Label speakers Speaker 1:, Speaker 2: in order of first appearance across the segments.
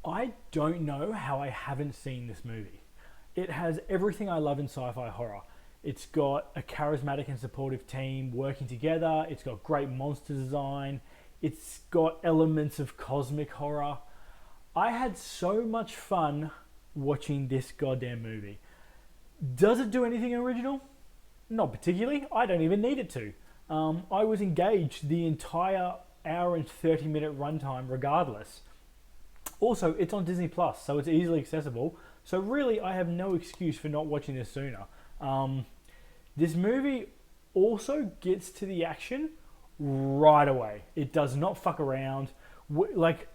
Speaker 1: I don't know how I haven't seen this movie. It has everything I love in sci-fi horror. It's got a charismatic and supportive team working together. It's got great monster design. It's got elements of cosmic horror. I had so much fun watching this goddamn movie. Does it do anything original? Not particularly. I don't even need it to. I was engaged the entire hour and 30-minute runtime regardless. Also, it's on Disney Plus, so it's easily accessible. So really, I have no excuse for not watching this sooner. This movie also gets to the action right away. It does not fuck around. Like,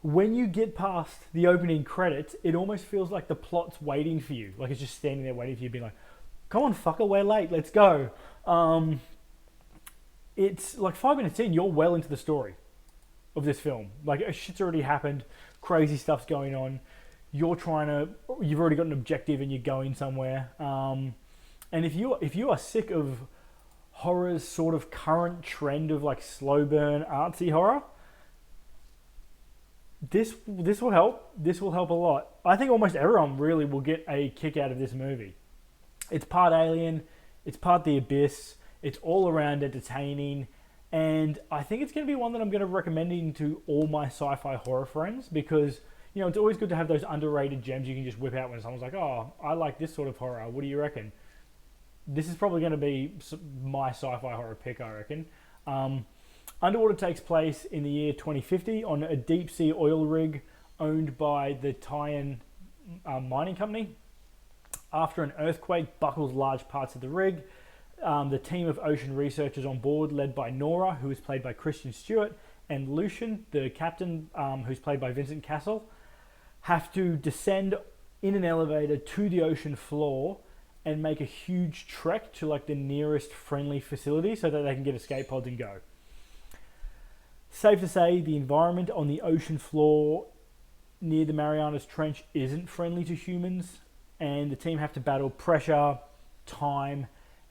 Speaker 1: when you get past the opening credits, it almost feels like the plot's waiting for you. Like, it's just standing there waiting for you, being like, come on, fucker, we're late, let's go. It's like 5 minutes in, you're well into the story of this film. Like, shit's already happened, crazy stuff's going on. You've already got an objective and you're going somewhere. And if you are sick of horror's sort of current trend of like slow burn artsy horror, this will help. This will help a lot. I think almost everyone really will get a kick out of this movie. It's part Alien, it's part The Abyss, it's all around entertaining, and I think it's going to be one that I'm going to recommend to all my sci-fi horror friends because, you know, it's always good to have those underrated gems you can just whip out when someone's like, oh, I like this sort of horror, what do you reckon? This is probably going to be my sci-fi horror pick, I reckon. Underwater takes place in the year 2050 on a deep sea oil rig owned by the Thailand mining company. After an earthquake buckles large parts of the rig, the team of ocean researchers on board, led by Nora, who is played by Kristen Stewart, and Lucian, the captain, who's played by Vincent Cassell, have to descend in an elevator to the ocean floor and make a huge trek to like the nearest friendly facility so that they can get escape pods and go. Safe to say, the environment on the ocean floor near the Marianas Trench isn't friendly to humans, and the team have to battle pressure, time,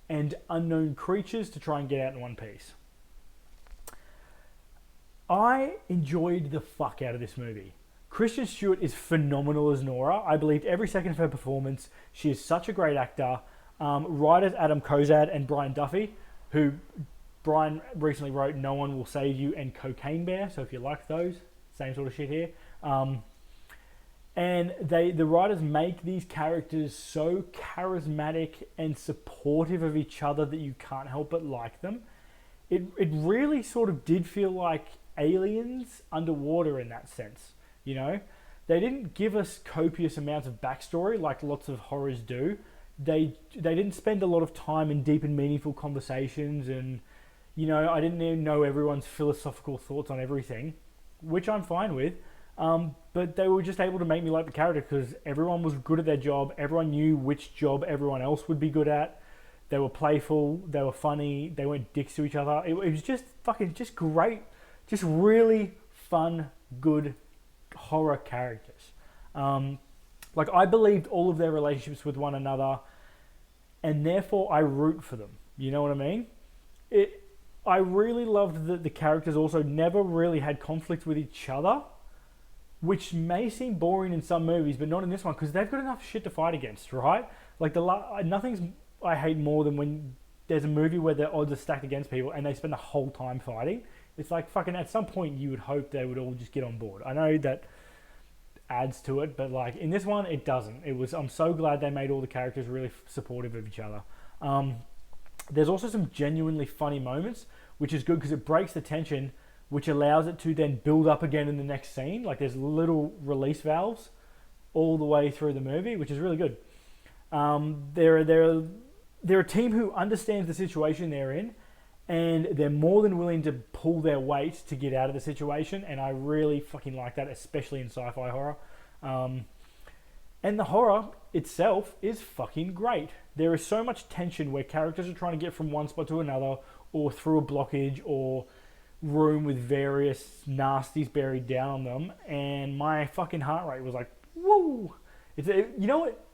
Speaker 1: and unknown creatures to try and get out in one piece. I enjoyed the fuck out of this movie. Kristen Stewart is phenomenal as Nora. I believed every second of her performance. She is such a great actor. Writers Adam Cozad and Brian Duffy, who Brian recently wrote No One Will Save You and Cocaine Bear, so if you like those, same sort of shit here. And the writers make these characters so charismatic and supportive of each other that you can't help but like them. It really sort of did feel like Aliens underwater in that sense, you know? They didn't give us copious amounts of backstory like lots of horrors do. They didn't spend a lot of time in deep and meaningful conversations, and, you know, I didn't even know everyone's philosophical thoughts on everything, which I'm fine with. But they were just able to make me like the character because everyone was good at their job. Everyone knew which job everyone else would be good at. They were playful. They were funny. They weren't dicks to each other. It was just just great. Just really fun, good horror characters. Like, I believed all of their relationships with one another, and therefore I root for them. You know what I mean? I really loved that the characters also never really had conflict with each other, which may seem boring in some movies, but not in this one, because they've got enough shit to fight against, right? Like, nothing's I hate more than when there's a movie where the odds are stacked against people and they spend the whole time fighting. It's like, fucking, at some point you would hope they would all just get on board. I know that adds to it, but like in this one, it doesn't. I'm so glad they made all the characters really supportive of each other. There's also some genuinely funny moments, which is good because it breaks the tension, which allows it to then build up again in the next scene. Like, there's little release valves all the way through the movie, which is really good. They're a team who understands the situation they're in, and they're more than willing to pull their weight to get out of the situation, and I really fucking like that, especially in sci-fi horror. And the horror itself is fucking great. There is so much tension where characters are trying to get from one spot to another, or through a blockage, or room with various nasties buried down on them, and my fucking heart rate was like, woo! You know what?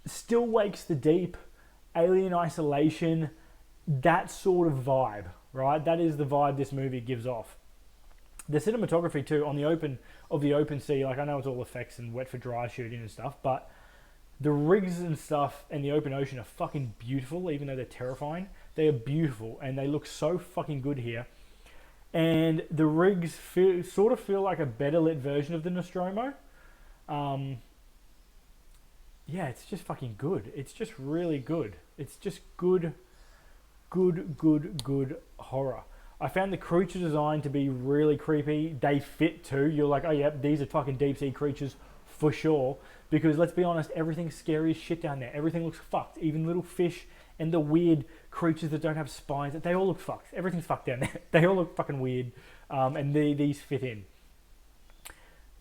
Speaker 1: Still Wakes the Deep, Alien Isolation, that sort of vibe, right? That is the vibe this movie gives off. The cinematography too, on of the open sea. Like, I know it's all effects and wet for dry shooting and stuff, but the rigs and stuff and the open ocean are fucking beautiful, even though they're terrifying. They are beautiful, and they look so fucking good here. And the rigs sort of feel like a better lit version of the Nostromo. Yeah, it's just fucking good. It's just really good. It's just good horror. I found the creature design to be really creepy. They fit too. You're like, oh yep, these are fucking deep sea creatures for sure. Because let's be honest, everything's scary as shit down there. Everything looks fucked. Even little fish and the weird creatures that don't have spines, they all look fucked. Everything's fucked down there. They all look fucking weird. And these fit in.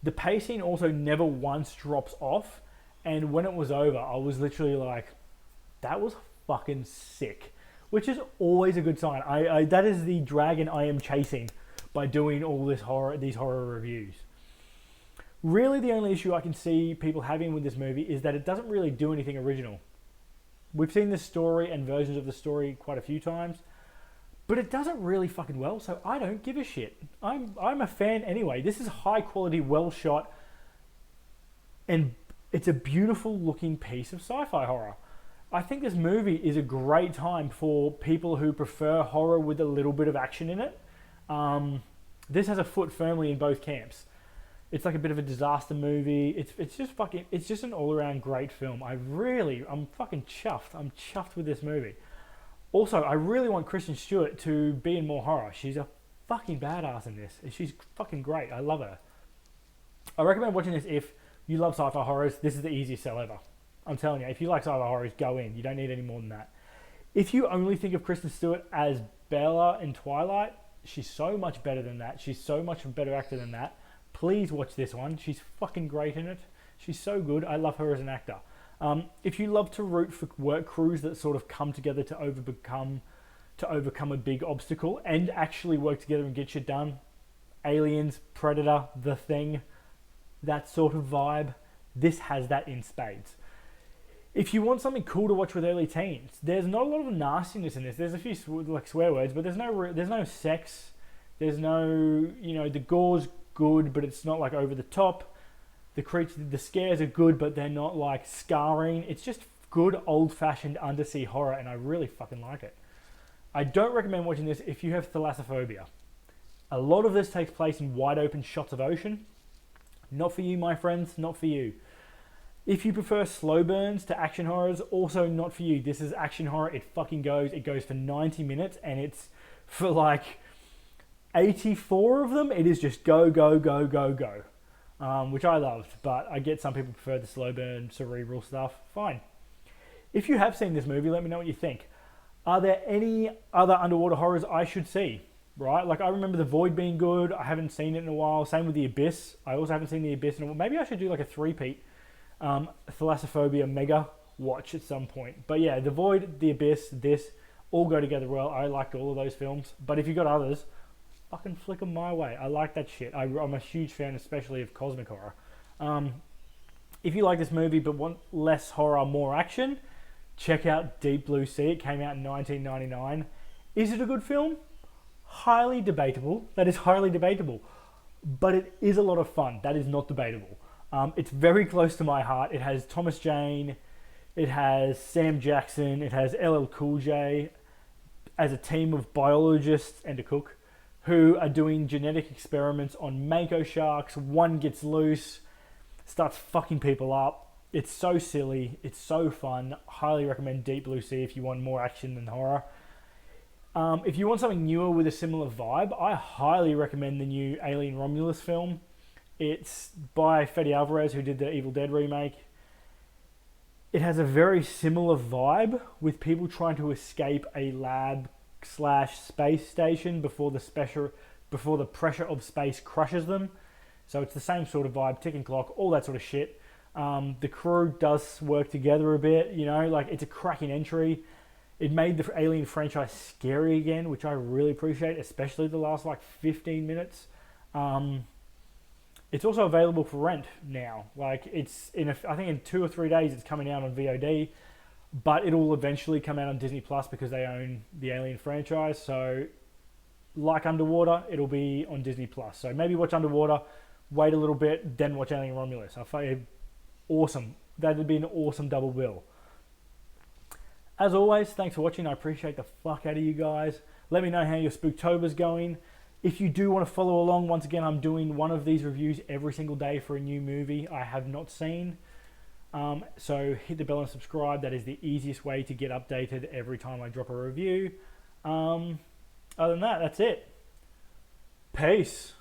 Speaker 1: The pacing also never once drops off. And when it was over, I was literally like, that was fucking sick. Which is always a good sign. That is the dragon I am chasing by doing all these horror reviews. Really, the only issue I can see people having with this movie is that it doesn't really do anything original. We've seen this story and versions of the story quite a few times, but it does it really fucking well, so I don't give a shit. I'm a fan anyway. This is high quality, well shot, and it's a beautiful looking piece of sci-fi horror. I think this movie is a great time for people who prefer horror with a little bit of action in it. This has a foot firmly in both camps. It's like a bit of a disaster movie. It's just an all-around great film. I'm fucking chuffed. I'm chuffed with this movie. Also, I really want Kristen Stewart to be in more horror. She's a fucking badass in this. She's fucking great. I love her. I recommend watching this if you love sci-fi horrors. This is the easiest sell ever. I'm telling you, if you like sci-fi horrors, go in. You don't need any more than that. If you only think of Kristen Stewart as Bella in Twilight, she's so much better than that. She's so much a better actor than that. Please watch this one. She's fucking great in it. She's so good. I love her as an actor. If you love to root for work crews that sort of come together to overcome a big obstacle and actually work together and get shit done, Aliens, Predator, The Thing, that sort of vibe, this has that in spades. If you want something cool to watch with early teens, there's not a lot of nastiness in this. There's a few swear words, but there's no sex. There's no, the gore's good, but it's not like over the top. The scares are good, but they're not like scarring. It's just good old-fashioned undersea horror, and I really fucking like it. I don't recommend watching this if you have thalassophobia. A lot of this takes place in wide open shots of ocean. Not for you, my friends, not for you. If you prefer slow burns to action horrors, also not for you. This is action horror. It fucking goes. It goes for 90 minutes, and it's for like 84 of them. It is just go, go, go, go, go, which I loved. But I get some people prefer the slow burn, cerebral stuff. Fine. If you have seen this movie, let me know what you think. Are there any other underwater horrors I should see? Right? Like, I remember The Void being good. I haven't seen it in a while. Same with The Abyss. I also haven't seen The Abyss in a while. Maybe I should do like a three-peat. Thalassophobia mega watch at some point. But yeah, The Void, The Abyss, this all go together well. I liked all of those films. But if you got others, fucking flick them my way. I like that shit. I'm a huge fan, especially of cosmic horror. If you like this movie but want less horror, more action, check out Deep Blue Sea. It came out in 1999. Is it a good film? Highly debatable. That is highly debatable. But it is a lot of fun. That is not debatable. It's very close to my heart. It has Thomas Jane, it has Sam Jackson, it has LL Cool J as a team of biologists and a cook who are doing genetic experiments on mako sharks. One gets loose, starts fucking people up. It's so silly. It's so fun. Highly recommend Deep Blue Sea if you want more action than horror. If you want something newer with a similar vibe, I highly recommend the new Alien Romulus film. It's by Fede Alvarez, who did the Evil Dead remake. It has a very similar vibe with people trying to escape a lab/space station before the pressure of space crushes them. So it's the same sort of vibe, ticking clock, all that sort of shit. The crew does work together a bit, like it's a cracking entry. It made the Alien franchise scary again, which I really appreciate, especially the last 15 minutes. It's also available for rent now. I think in 2 or 3 days it's coming out on VOD, but it'll eventually come out on Disney Plus because they own the Alien franchise. So, like Underwater, it'll be on Disney Plus. So maybe watch Underwater wait a little bit, then watch Alien Romulus. I find awesome. That'd be an awesome double bill. As always, thanks for watching. I appreciate the fuck out of you guys. Let me know how your Spooktober's going. If you do want to follow along, once again, I'm doing one of these reviews every single day for a new movie I have not seen. So hit the bell and subscribe. That is the easiest way to get updated every time I drop a review. Other than that, that's it. Peace.